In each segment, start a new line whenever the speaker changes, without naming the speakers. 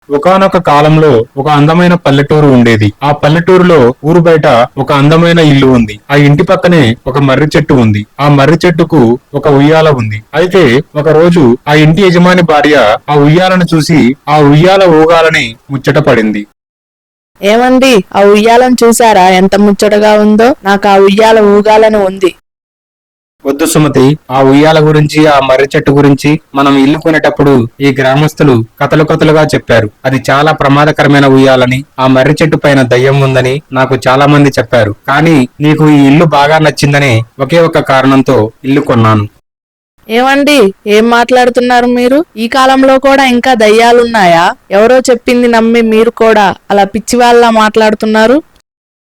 ఒకానొక కాలంలో ఒక అందమైన పల్లెటూరు ఉండేది. ఆ పల్లెటూరులో ఊరు బయట ఒక అందమైన ఇల్లు ఉంది. ఆ ఇంటి పక్కనే ఒక మర్రి చెట్టు ఉంది. ఆ మర్రి చెట్టుకు ఒక ఉయ్యాల ఉంది. అయితే ఒక రోజు ఆ ఇంటి యజమాని భార్య ఆ ఉయ్యాలను చూసి ఆ ఉయ్యాల ఊగాలని ముచ్చట పడింది.
ఏమండి, ఆ ఉయ్యాలను చూసారా? ఎంత ముచ్చటగా ఉందో. నాకు ఆ ఉయ్యాల ఊగాలని ఉంది.
వద్దు సుమతి, ఆ ఉయ్యాల గురించి ఆ మర్రి చెట్టు గురించి మనం ఇల్లు కొనేటప్పుడు ఈ గ్రామస్తులు కథలు కథలుగా చెప్పారు. అది చాలా ప్రమాదకరమైన ఉయ్యాలని, ఆ మర్రి చెట్టు పైన దయ్యం ఉందని నాకు చాలా మంది చెప్పారు. కానీ నీకు ఈ ఇల్లు బాగా నచ్చిందని ఒకే ఒక కారణంతో ఇల్లు కొన్నాను.
ఏమండి, ఏం మాట్లాడుతున్నారు మీరు? ఈ కాలంలో కూడా ఇంకా దయ్యాలున్నాయా? ఎవరో చెప్పింది నమ్మి మీరు కూడా అలా పిచ్చివాళ్ళ మాట్లాడుతున్నారు.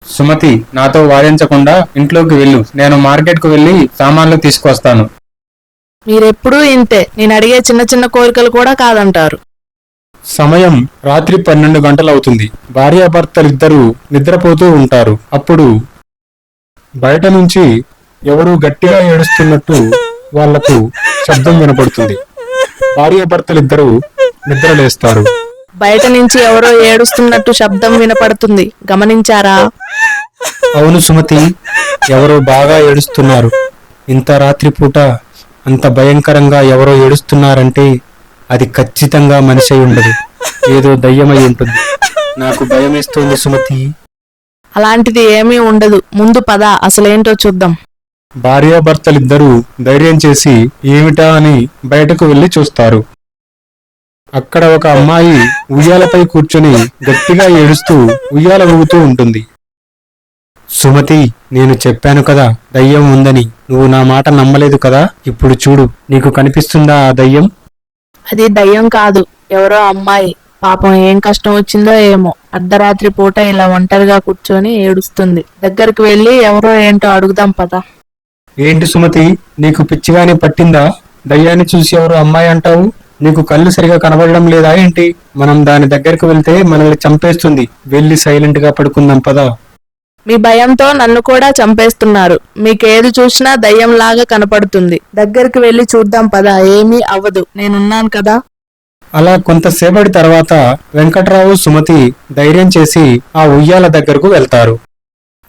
సుమతి, నాతో వాదించకుండా ఇంట్లోకి వెళ్ళు. నేను మార్కెట్కు వెళ్లి సామాన్లు తీసుకొస్తాను.
మీరెప్పుడూ ఇంతే. నేను అడిగే చిన్న చిన్న కోరికలు కూడా కాదంటారు.
సమయం రాత్రి 12 గంటలవుతుంది. భార్యాభర్తలిద్దరూ నిద్రపోతూ ఉంటారు. అప్పుడు బయట నుంచి ఎవరూ గట్టిగా ఏడుస్తున్నట్టు వాళ్లకు శబ్దం వినపడుతుంది. భార్యాభర్తలిద్దరూ నిద్రలేస్తారు.
బయట నుంచి ఎవరో ఏడుస్తున్నట్టు శబ్దం వినపడుతుంది. గమనించారా?
అవును సుమతి, ఎవరో బాగా ఏడుస్తున్నారు. ఇంత రాత్రిపూట అంత భయంకరంగా ఎవరో ఏడుస్తున్నారంటే అది ఖచ్చితంగా మనిషి అయి ఉండదు, ఏదో దయ్యమై ఉంటుంది. నాకు భయమేస్తోంది సుమతి.
అలాంటిది ఏమీ ఉండదు. ముందు పద, అసలేంటో చూద్దాం.
భార్యాభర్తలిద్దరూ ధైర్యం చేసి ఏమిటా అని బయటకు వెళ్లి చూస్తారు. అక్కడ ఒక అమ్మాయి ఉయ్యాలపై కూర్చొని గట్టిగా ఏడుస్తూ ఉయ్యాల ఊగుతూ ఉంటుంది. సుమతి, నేను చెప్పాను కదా దయ్యం ఉందని. నువ్వు నా మాట నమ్మలేదు కదా. ఇప్పుడు చూడు, నీకు కనిపిస్తుందా ఆ దయ్యం?
అది దయ్యం కాదు, ఎవరో అమ్మాయి. పాపం ఏం కష్టం వచ్చిందో ఏమో. అర్ధరాత్రి పూట ఇలా ఒంటరిగా కూర్చొని ఏడుస్తుంది. దగ్గరికి వెళ్లి ఎవరో ఏంటో అడుగుదాం పద.
ఏంటి సుమతి, నీకు పిచ్చిగానే పట్టిందా? దయ్యాన్ని చూసి ఎవరో అమ్మాయి అంటావు? నీకు కళ్ళు సరిగా కనబడడం లేదా ఏంటి? మనం దాని దగ్గరికి వెళ్తే మనల్ని చంపేస్తుంది. వెళ్ళి సైలెంట్ గా పడుకుందాం పదా.
మీ భయంతో నన్ను కూడా చంపేస్తున్నారు. మీకేది చూసినా దయ్యంలాగా కనపడుతుంది. దగ్గరికి వెళ్లి చూద్దాం పదా. ఏమీ అవ్వదు, నేనున్నాను కదా.
అలా కొంతసేపటి తర్వాత వెంకట్రావు, సుమతి ధైర్యం చేసి ఆ ఉయ్యాల దగ్గరకు వెళ్తారు.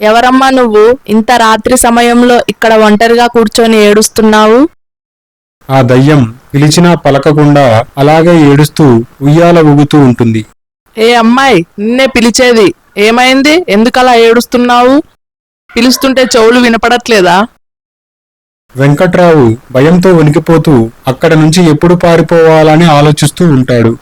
ఎవరమ్మా నువ్వు? ఇంత రాత్రి సమయంలో ఇక్కడ ఒంటరిగా కూర్చొని ఏడుస్తున్నావు?
ఆ దయ్యం పిలిచినా పలకకుండా అలాగే ఏడుస్తూ ఉయ్యాల ఊగుతూ ఉంటుంది.
ఏ అమ్మాయి, నిన్నే పిలిచేది. ఏమైంది? ఎందుకలా ఏడుస్తున్నావు? పిలుస్తుంటే చెవులు వినపడట్లేదా?
వెంకట్రావు భయంతో వణికిపోతూ అక్కడ నుంచి ఎప్పుడు పారిపోవాలని ఆలోచిస్తూ ఉంటాడు.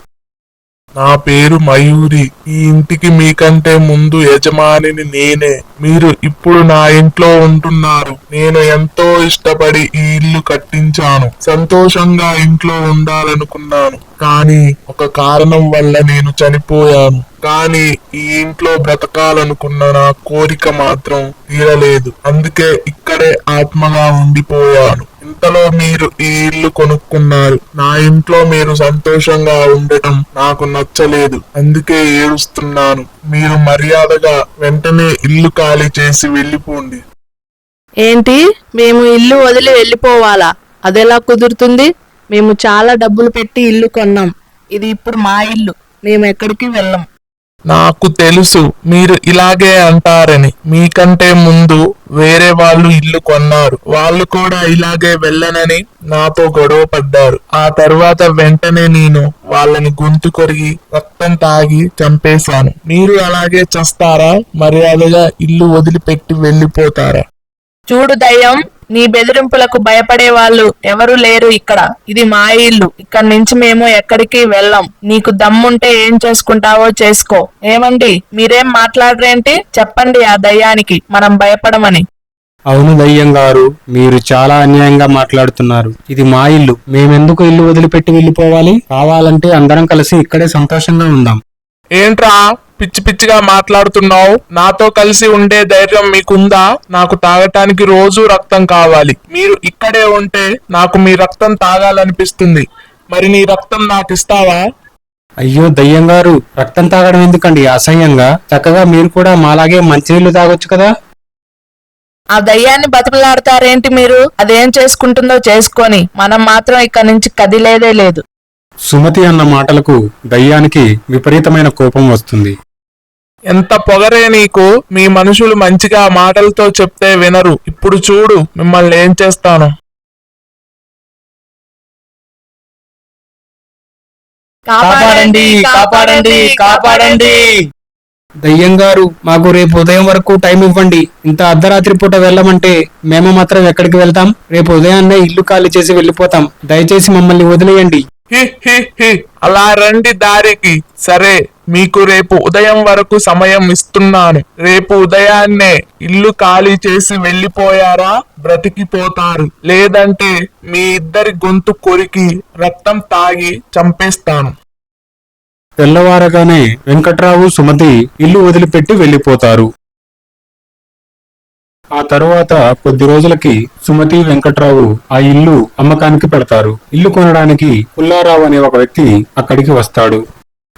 నా పేరు మయూరి. ఈ ఇంటికి మీకంటే ముందు యజమానిని నేనే. మీరు ఇప్పుడు నా ఇంట్లో ఉంటున్నారు. నేను ఎంతో ఇష్టపడి ఈ ఇల్లు కట్టించాను. సంతోషంగా ఇంట్లో ఉండాలనుకున్నాను. కానీ ఒక కారణం వల్ల నేను చనిపోయాను. కానీ ఈ ఇంట్లో బ్రతకాలనుకున్న నా కోరిక మాత్రం తీరలేదు. అందుకే ఇక్కడే ఆత్మగా ఉండిపోయాను. ఇంతలో మీరు ఈ ఇల్లు కొనుక్కున్నారు. నా ఇంట్లో మీరు సంతోషంగా ఉండటం నాకు నచ్చలేదు. అందుకే ఏడుస్తున్నాను. మీరు మర్యాదగా వెంటనే ఇల్లు ఖాళీ చేసి వెళ్ళిపోండి.
ఏంటి? మేము ఇల్లు వదిలి వెళ్ళిపోవాలా? అదెలా కుదురుతుంది? మేము చాలా డబ్బులు పెట్టి ఇల్లు కొన్నాం. ఇది ఇప్పుడు మా ఇల్లు. మేము ఎక్కడికి వెళ్ళం.
నాకు తెలుసు మీరు ఇలాగే అంటారని. మీకంటే ముందు వేరే వాళ్ళు ఇల్లు కొన్నారు. వాళ్ళు కూడా ఇలాగే వెళ్ళనని నాతో గొడవ పడ్డారు. ఆ తర్వాత వెంటనే నేను వాళ్ళని గొంతు కొరిగి రక్తం తాగి చంపేశాను. మీరు అలాగే చస్తారా? మర్యాదగా ఇల్లు వదిలిపెట్టి వెళ్ళిపోతారా?
చూడు దయ్యం, నీ బెదిరింపులకు భయపడే వాళ్ళు ఎవరు లేరు ఇక్కడ. ఇది మా ఇల్లు. ఇక్కడి నుంచి మేము ఎక్కడికి వెళ్ళం. నీకు దమ్ముంటే ఏం చేసుకుంటావో చేసుకో. ఏమండి, మీరేం మాట్లాడరేంటి? చెప్పండి ఆ దయ్యానికి మనం భయపడమని.
అవును దయ్యం గారు, మీరు చాలా అన్యాయంగా మాట్లాడుతున్నారు. ఇది మా ఇల్లు. మేమెందుకు ఇల్లు వదిలిపెట్టి వెళ్ళిపోవాలి? కావాలంటే అందరం కలిసి ఇక్కడే సంతోషంగా ఉందాం.
ఏంట్రా పిచ్చి పిచ్చిగా మాట్లాడుతున్నావు? నాతో కలిసి ఉండే ధైర్యం మీకుందా? నాకు తాగటానికి రోజు రక్తం కావాలి. మీరు ఇక్కడే ఉంటే నాకు మీ రక్తం తాగాలనిపిస్తుంది. మరి నీ రక్తం నాకు ఇస్తావా?
అయ్యో దయ్యం గారు, రక్తం తాగడం ఎందుకండి అసహ్యంగా? చక్కగా మీరు కూడా మాలాగే మంచినీళ్లు తాగొచ్చు కదా.
ఆ దయ్యాన్ని బతిమలాడతారేంటి మీరు? అదేం చేసుకుంటుందో చేసుకొని మనం మాత్రం ఇక్కడి నుంచి కదిలేదే లేదు.
సుమతి అన్న మాటలకు దయ్యానికి విపరీతమైన కోపం వస్తుంది.
ఎంత పొగరే నీకు, మీ మనుషులు మంచిగా మాటలతో చెప్తే వినరు. ఇప్పుడు చూడు మిమ్మల్ని ఏం చేస్తాను.
కాపాడండి, కాపాడండి, కాపాడండి.
దయ్యం గారు, మాకు రేపు ఉదయం వరకు టైం ఇవ్వండి. ఇంత అర్ధరాత్రి పూట వెళ్ళమంటే మేము మాత్రం ఎక్కడికి వెళ్తాం? రేపు ఉదయాన్నే ఇల్లు ఖాళీ చేసి వెళ్ళిపోతాం. దయచేసి మమ్మల్ని వదిలేయండి.
హి హి హి, అలా రండి దారికి. సరే, మీకు రేపు ఉదయం వరకు సమయం ఇస్తున్నాను. రేపు ఉదయాన్నే ఇల్లు ఖాళీ చేసి వెళ్ళిపోయారా బ్రతికిపోతారు, లేదంటే మీ ఇద్దరి గొంతు కొరికి రక్తం తాగి చంపేస్తాను.
తెల్లవారగానే వెంకట్రావు సుమతి ఇల్లు వదిలిపెట్టి వెళ్ళిపోతారు. ఆ తరువాత కొద్ది రోజులకి సుమతి వెంకట్రావు ఆ ఇల్లు అమ్మకానికి పెడతారు. ఇల్లు కొనడానికి పుల్లారావు అనే ఒక వ్యక్తి అక్కడికి వస్తాడు.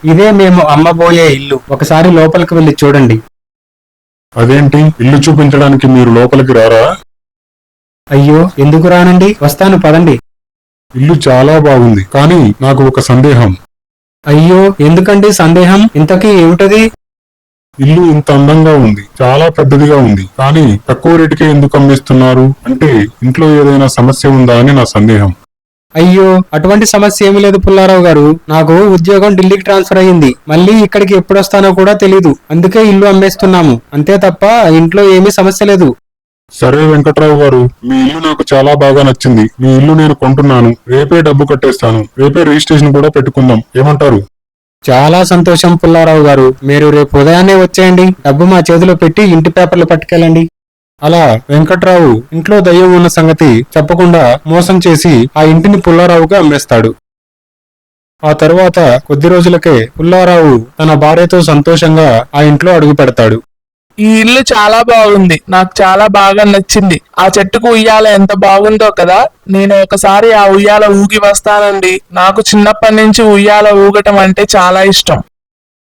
ఇదే మేము అమ్మబోయే ఇల్లు, ఒకసారి లోపలికి వెళ్లి చూడండి.
అదేంటి, ఇల్లు చూపించడానికి మీరు లోపలికి రారా?
అయ్యో, ఎందుకు రానండి, వస్తాను పదండి.
ఇల్లు చాలా బాగుంది, కానీ నాకు ఒక సందేహం.
అయ్యో, ఎందుకండి సందేహం? ఇంతకీ ఏమిటది?
ఇల్లు ఇంత అందంగా ఉంది, చాలా పెద్దదిగా ఉంది, కానీ తక్కువ రేటుకే ఎందుకు అమ్మేస్తున్నారు? అంటే ఇంట్లో ఏదైనా సమస్య ఉందా అని నా సందేహం.
అయ్యో, అటువంటి సమస్య ఏమీ లేదు పుల్లారావు గారు. నాకు ఉద్యోగం ఢిల్లీకి ట్రాన్స్ఫర్ అయ్యింది. మళ్ళీ ఇక్కడికి ఎప్పుడొస్తానో కూడా తెలీదు. అందుకే ఇల్లు అమ్మేస్తున్నాము, అంతే తప్ప ఇంట్లో ఏమీ సమస్య లేదు.
సరే వెంకట్రావు గారు, మీ ఇల్లు నాకు చాలా బాగా నచ్చింది. మీ ఇల్లు నేను కొంటున్నాను. రేపే డబ్బు కట్టేస్తాను. రేపే రిజిస్ట్రేషన్ కూడా పెట్టుకుందాం, ఏమంటారు?
చాలా సంతోషం పుల్లారావు గారు. మీరు రేపు ఉదయాన్నే వచ్చేయండి. డబ్బు మా చేతిలో పెట్టి ఇంటి పేపర్లు పట్టుకెళ్ళండి. అలా వెంకట్రావు ఇంట్లో దయ్యం ఉన్న సంగతి చెప్పకుండా మోసం చేసి ఆ ఇంటిని పుల్లారావుగా అమ్మేస్తాడు. ఆ తరువాత కొద్ది రోజులకే పుల్లారావు తన భార్యతో సంతోషంగా ఆ ఇంట్లో అడుగు పెడతాడు.
ఈ ఇల్లు చాలా బాగుంది, నాకు చాలా బాగా నచ్చింది. ఆ చెట్టుకు ఉయ్యాల ఎంత బాగుందో కదా. నేను ఒకసారి ఆ ఉయ్యాల ఊగి వస్తానండి. నాకు చిన్నప్పటి నుంచి ఉయ్యాల ఊగటం అంటే చాలా ఇష్టం.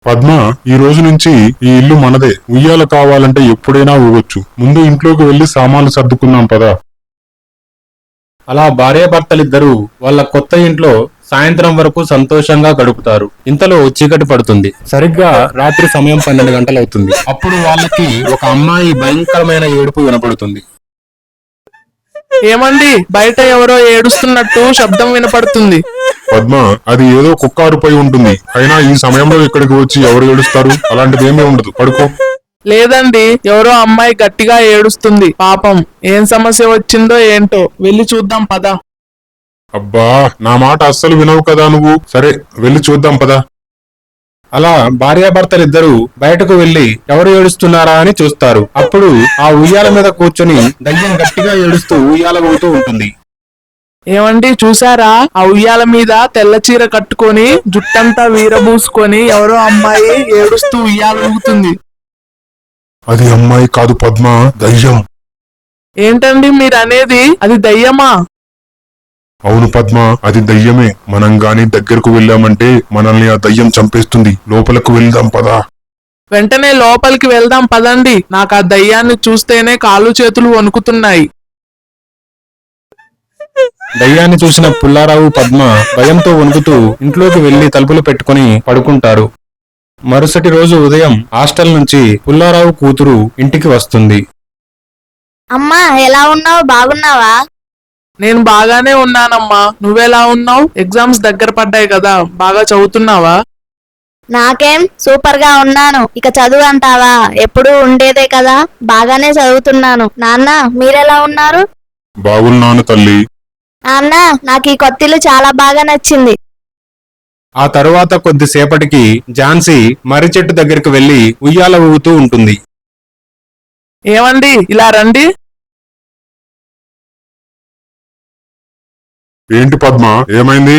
పద్మ, ఈ రోజు నుంచి ఈ ఇల్లు మనదే. ఉయ్యాల కావాలంటే ఎప్పుడైనా ఊగొచ్చు. ముందు ఇంట్లోకి వెళ్లి సామాన్లు సర్దుకున్నాం పదా.
అలా భార్యాభర్తలిద్దరూ వాళ్ళ కొత్త ఇంట్లో సాయంత్రం వరకు సంతోషంగా గడుపుతారు. ఇంతలో చీకటి పడుతుంది. సరిగ్గా రాత్రి సమయం 12 గంటలవుతుంది. అప్పుడు వాళ్ళకి ఒక అమ్మాయి భయంకరమైన ఏడుపు వినపడుతుంది.
ఏమండి, బయట ఎవరో ఏడుస్తున్నట్టు శబ్దం వినపడుతుంది.
పద్మ, అది ఏదో కుక్క అరుపై ఉంటుంది. అయినా ఈ సమయంలో ఇక్కడికి వచ్చి ఎవరు ఏడుస్తారు? అలాంటిదేమీ ఉండదు, పడుకో.
లేదండి, ఎవరో అమ్మాయి గట్టిగా ఏడుస్తుంది. పాపం, ఏం సమస్య వచ్చిందో ఏంటో, వెళ్ళి చూద్దాం పద.
అబ్బా, నా మాట అస్సలు వినవు కదా నువ్వు. సరే, వెళ్ళి చూద్దాం పదా.
అలా భార్యాభర్తలిద్దరూ బయటకు వెళ్లి ఎవరు ఏడుస్తున్నారా అని చూస్తారు. అప్పుడు ఆ ఉయ్యాల మీద కూర్చొని దయ్యం గట్టిగా ఏడుస్తూ ఉయ్యాల ఊగుతూ ఉంటుంది.
ఏమండి, చూసారా? ఆ ఉయ్యాల మీద తెల్ల చీర కట్టుకొని జుట్టంతా వీరబూసుకొని ఎవరో అమ్మాయి ఏడుస్తూ ఉయ్యాల ఊగుతుంది.
అది అమ్మాయి కాదు పద్మ, దయ్యం.
ఏంటండి మీరు అనేది? అది దయ్యమా?
అవును పద్మ, అది దయ్యమే. మనం గాని దగ్గరకు వెళ్ళామంటే మనల్ని ఆ దయ్యం చంపేస్తుంది. లోపలకు వెళ్దాం పదా.
వెంటనే లోపలికి వెళ్దాం పదండి. నాకు ఆ దయ్యాన్ని చూస్తేనే కాళ్ళు చేతులు వణుకుతున్నాయి.
దయ్యాన్ని చూసిన పుల్లారావు పద్మ భయంతో వణుకుతూ ఇంట్లోకి వెళ్లి తలుపులు పెట్టుకుని పడుకుంటారు. మరుసటి రోజు ఉదయం హాస్టల్ నుంచి పుల్లారావు కూతురు ఇంటికి వస్తుంది.
అమ్మా, ఎలా ఉన్నావు? బాగున్నావా?
నేను బాగానే ఉన్నానమ్మా, నువ్వెలా ఉన్నావు? ఎగ్జామ్స్ దగ్గర పడ్డాయి కదా, బాగా చదువుతున్నావా?
నాకేం, సూపర్ గా ఉన్నాను. ఇక చదువు అంటావా? ఎప్పుడూ ఉండేదే కదా. బాగానే చదువుతున్నాను. నాన్న, మీరెలా ఉన్నారు?
బాగున్నాను తల్లి.
నాన్న, నాకు ఈ కొత్తిల్లు చాలా బాగా నచ్చింది.
ఆ తరువాత కొద్దిసేపటికి ఝాన్సీ మర్రి చెట్టు దగ్గరికి వెళ్లి ఉయ్యాల ఊగుతూ ఉంటుంది.
ఏమండి, ఇలా రండి.
ఏంటి పద్మ, ఏమైంది?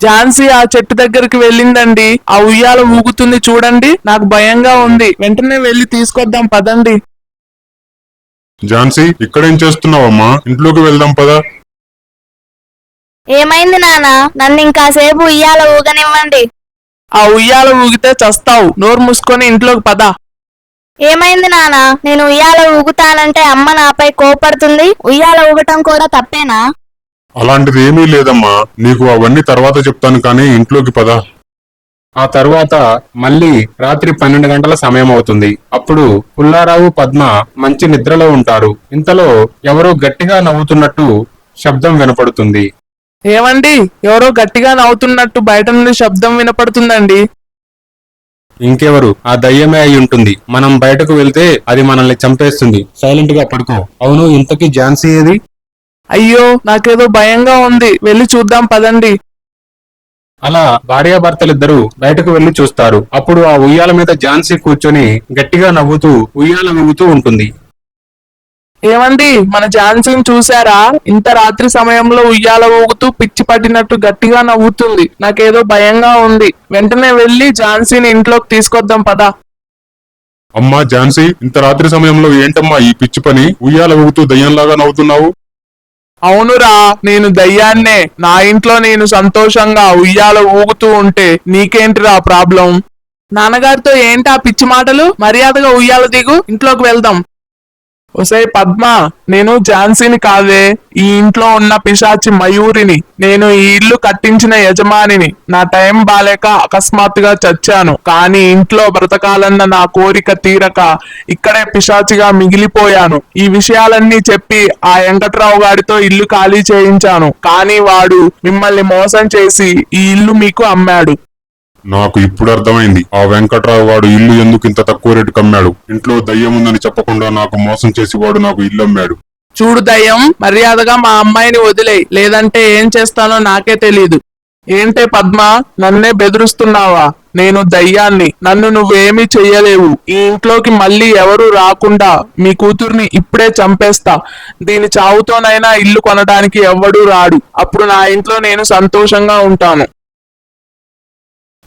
ఝాన్సీ ఆ చెట్టు దగ్గరికి వెళ్ళిందండి. ఆ ఉయ్యాల ఊగుతుంది చూడండి. నాకు భయంగా ఉంది. వెంటనే వెళ్లి తీసుకొద్దాం పదండి.
ఝాన్సీ, ఇక్కడేం చేస్తున్నావమ్మా? ఇంట్లోకి వెళ్దాం పదా.
ఏమైంది నాన్న? నన్ను ఇంకాసేపు ఉయ్యాల ఊగనివ్వండి.
ఆ ఉయ్యాల ఊగితే చస్తావు. నోరు మూసుకొని ఇంట్లోకి పద.
ఏమైంది నాన్న? నేను ఉయ్యాల ఊగుతానంటే అమ్మ నాపై కోపడుతుంది. ఉయ్యాల ఊగటం కూడా తప్పేనా?
అలాంటిది ఏమీ లేదమ్మా, నీకు అవన్నీ తర్వాత చెప్తాను కానీ ఇంట్లోకి పద.
ఆ తరువాత మళ్ళీ రాత్రి 12 గంటల సమయం అవుతుంది. అప్పుడు పుల్లారావు పద్మ మంచి నిద్రలో ఉంటారు. ఇంతలో ఎవరో గట్టిగా నవ్వుతున్నట్టు శబ్దం వినపడుతుంది.
ఏమండి, ఎవరో గట్టిగా నవ్వుతున్నట్టు బయట నుండి శబ్దం వినపడుతుందండి.
ఇంకెవరు, ఆ దయ్యమే అయి ఉంటుంది. మనం బయటకు వెళ్తే అది మనల్ని చంపేస్తుంది. సైలెంట్ గా పడుకో. అవును, ఇంతకీ ఝాన్సీ ఏది?
అయ్యో, నాకేదో భయంగా ఉంది, వెళ్ళి చూద్దాం పదండి.
అలా భార్యాభర్తలిద్దరూ బయటకు వెళ్లి చూస్తారు. అప్పుడు ఆ ఉయ్యాల మీద ఝాన్సీ కూర్చొని గట్టిగా నవ్వుతూ ఉయ్యాల ఊగుతూ ఉంటుంది.
ఏమండి, మన ఝాన్సీని చూసారా? ఇంత రాత్రి సమయంలో ఉయ్యాల ఊగుతూ పిచ్చి పట్టినట్టు గట్టిగా నవ్వుతుంది. నాకేదో భయంగా ఉంది. వెంటనే వెళ్లి ఝాన్సీని ఇంట్లోకి తీసుకొద్దాం పదా.
అమ్మా ఝాన్సీ, ఇంత రాత్రి సమయంలో ఏంటమ్మా ఈ పిచ్చి పని? ఉయ్యాల ఊగుతూ దయ్యంలాగా నవ్వుతున్నావు.
అవునురా, నేను దయ్యాన్నే. నా ఇంట్లో నేను సంతోషంగా ఉయ్యాల ఊగుతూ ఉంటే నీకేంటిరా ప్రాబ్లం?
నాన్నగారితో ఏంటి ఆ పిచ్చి మాటలు? మర్యాదగా ఉయ్యాల దిగు, ఇంట్లోకి వెళ్దాం.
ఒసే పద్మ, నేను ఝాన్సీని కాదే, ఈ ఇంట్లో ఉన్న పిశాచి మయూరిని. నేను ఈ ఇల్లు కట్టించిన యజమానిని. నా టైం బాలేక అకస్మాత్తుగా చచ్చాను. కానీ ఇంట్లో బ్రతకాలన్న నా కోరిక తీరక ఇక్కడే పిశాచిగా మిగిలిపోయాను. ఈ విషయాలన్నీ చెప్పి ఆ వెంకట్రావు గారితో ఇల్లు ఖాళీ చేయించాను. కానీ వాడు మిమ్మల్ని మోసం చేసి ఈ ఇల్లు మీకు అమ్మాడు.
నాకు ఇప్పుడు అర్థమైంది, ఆ వెంకట్రావు వాడు ఇల్లు ఎందుకు ఇంత తక్కువ రేటుకి అమ్మాడు. ఇంట్లో దయ్యం ఉందని చెప్పకుండా నాకు మోసం చేసి వాడు నాకు ఇల్లు అమ్మాడు.
చూడు దయ్యం, మర్యాదగా మా అమ్మాయిని వదిలేయ్, లేదంటే ఏం చేస్తానో నాకే తెలీదు.
ఏంటే పద్మ, నన్నే బెదిరిస్తున్నావా? నేను దయ్యాన్ని, నన్ను నువ్వేమీ చెయ్యలేవు. ఈ ఇంట్లోకి మళ్ళీ ఎవరు రాకుండా మీ కూతుర్ని ఇప్పుడే చంపేస్తా. దీని చావుతోనైనా ఇల్లు కొనడానికి ఎవ్వడూ రాడు. అప్పుడు నా ఇంట్లో నేను సంతోషంగా ఉంటాను.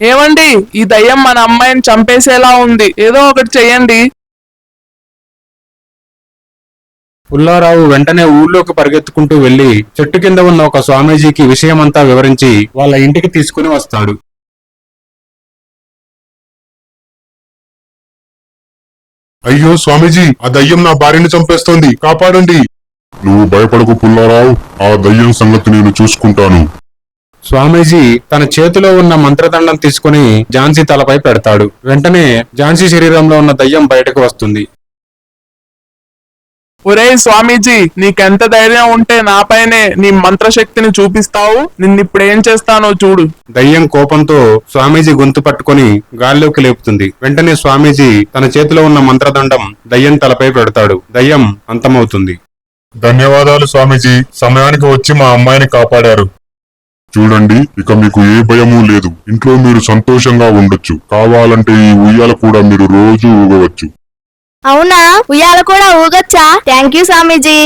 ఏమండి, ఈ దయ్యం మన అమ్మాయిని చంపేసేలా ఉంది, ఏదో ఒకటి చెయ్యండి.
పుల్లారావు వెంటనే ఊళ్ళోకి పరిగెత్తుకుంటూ వెళ్లి చెట్టు కింద ఉన్న ఒక స్వామీజీకి విషయమంతా వివరించి వాళ్ళ ఇంటికి తీసుకుని వస్తాడు.
అయ్యో స్వామీజీ, ఆ దయ్యం నా భార్యని చంపేస్తోంది, కాపాడండి. నువ్వు భయపడకు పుల్లారావు, ఆ దయ్యం సంగతి నేను చూసుకుంటాను.
స్వామీజీ తన చేతిలో ఉన్న మంత్రదండం తీసుకుని ఝాన్సీ తలపై పెడతాడు. వెంటనే ఝాన్సీ శరీరంలో ఉన్న దయ్యం బయటకు వస్తుంది.
ఒరేయ్ స్వామీజీ, నీకెంత ధైర్యం ఉంటే నాపైనే నీ మంత్రశక్తిని చూపిస్తావు? నిన్నిప్పుడేం చేస్తానో చూడు.
దయ్యం కోపంతో స్వామీజీ గొంతు పట్టుకుని గాల్లోకి లేపుతుంది. వెంటనే స్వామీజీ తన చేతిలో ఉన్న మంత్రదండం దయ్యం తలపై పెడతాడు. దయ్యం అంతమవుతుంది.
ధన్యవాదాలు స్వామీజీ, సమయానికి వచ్చి మా అమ్మాయిని కాపాడారు. చూడండి, ఇక మీకు ఏ భయమూ లేదు. ఇంట్లో మీరు సంతోషంగా ఉండొచ్చు. కావాలంటే ఈ ఉయ్యాల కూడా మీరు రోజు ఊగవచ్చు.
అవునా, ఉయ్యాల కూడా ఊగొచ్చా? Thank you Swamiji.